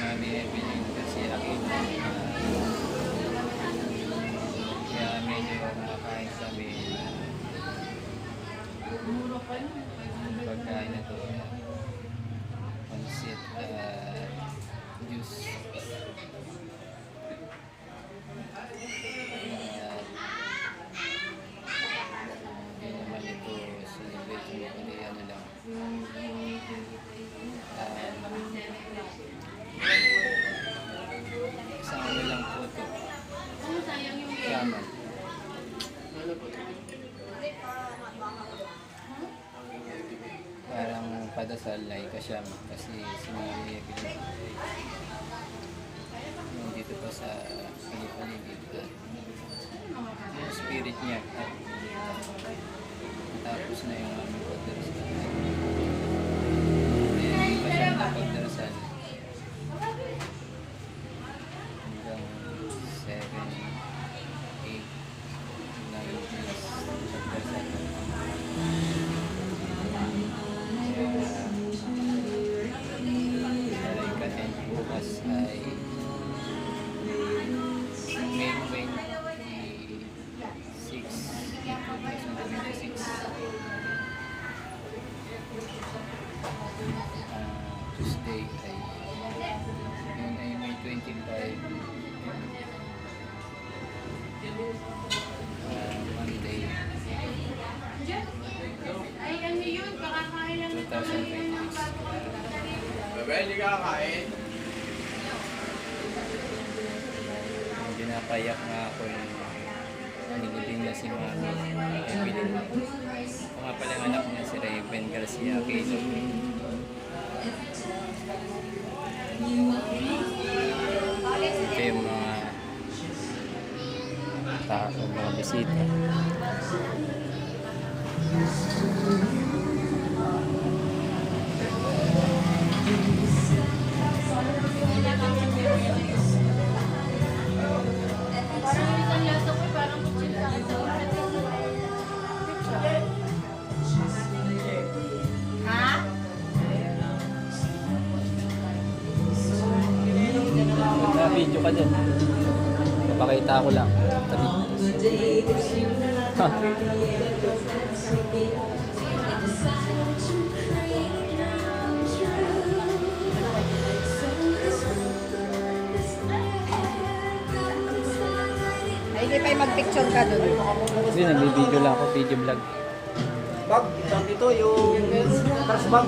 Mami Evelyn kasi akin. Kaya medyo kumakain kami pagkain na to. Pansit juice. Hindi naman ito celebration kundi ano lang. Isang ano lang po ito. Yaman. Parang padasal ay kasyama kasi si Mami Evelyn dito pa sa paligid yung spirit niya tapos na yung aming pagdarasal hindi pa siya napagdarasal hanggang 7, 8 pagdarasal bukas ay May 26, 2026. Tuesday ay yun ay May 25. Monday 2026. Bebe, hindi ka kakain? Pinapayak nga ako yung nilibing na si Mami Evelyn. Ito nga pala ang anak niya si Raven Garcia Quezon. Ito yung mga tao, mga bisita. Video ka din. Papakita ko lang. Tabi. Ha. Ay, hindi pa yung mag-picture ka doon. Hindi, nag-video lang ako. Video vlog. Bag, isang dito yung trash bag.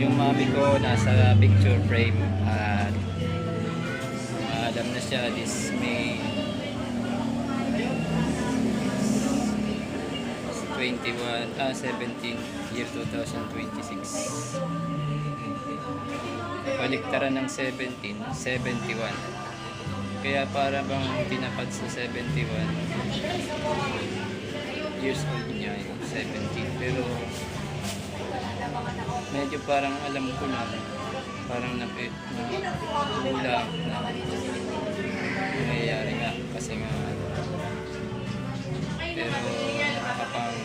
Yung mami ko nasa picture frame at alam na siya this May 17 year 2026 paliktaran ng 17 71 kaya para bang tinapat sa 71 years old niya yung 17 pero medyo parang alam ko na parang nahula na nangyayari nga kasi nga pero nakakapang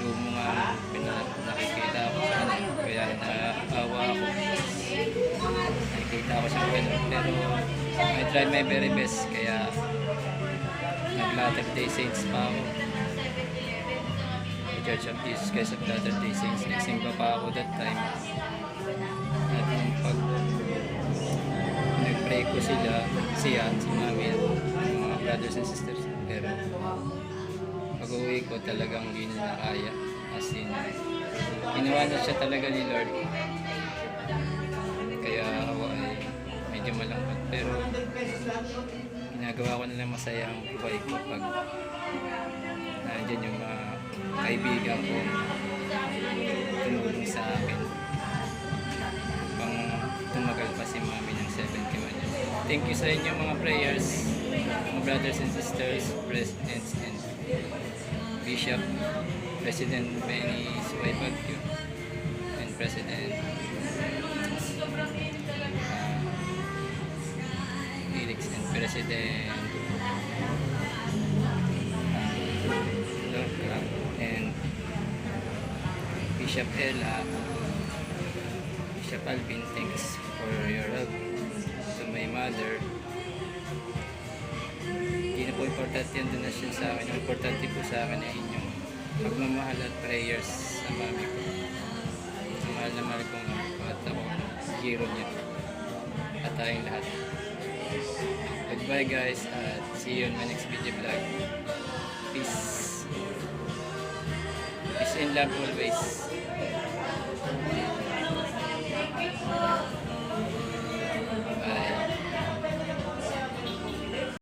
lumo nga nakikita ako sa kanya kaya naawa ako nakikita ko siya ganun pero I try my very best kaya nag Latter-day Saints pa ako Church of Jesus Christ of Latter-day Saints. Nagsimba pa ako that time. At nung pag nag-pray ko siya, si Mami, mga brothers and sisters. Pero pag-uwi ko talagang hindi na nakaya. As in, ginawa na siya talaga ni Lord. Kaya ako ay medyo malungkot. Pero ginagawa ko na lang masaya ang buhay ko pag nandiyan yung mga kaibigan ko tumulong sa akin pang tumagal pa si Mami ng 71 years. Thank you sa inyo mga prayers, mga brothers and sisters, presidents and Bishop, President Benny Suwaybagyo, and President Felix and President Lorca and Bishop Ella, Bishop Alvin, thanks for your help to my mother. Hindi na po importante yung donasyon sa akin. Ang importante po sa akin ay inyong pagmamahal at prayers sa mami ko. Mahal na mahal kong mami ko at ako, hero niya. At tayong lahat. Goodbye guys at see you in my next video vlog. Peace. Peace and love always.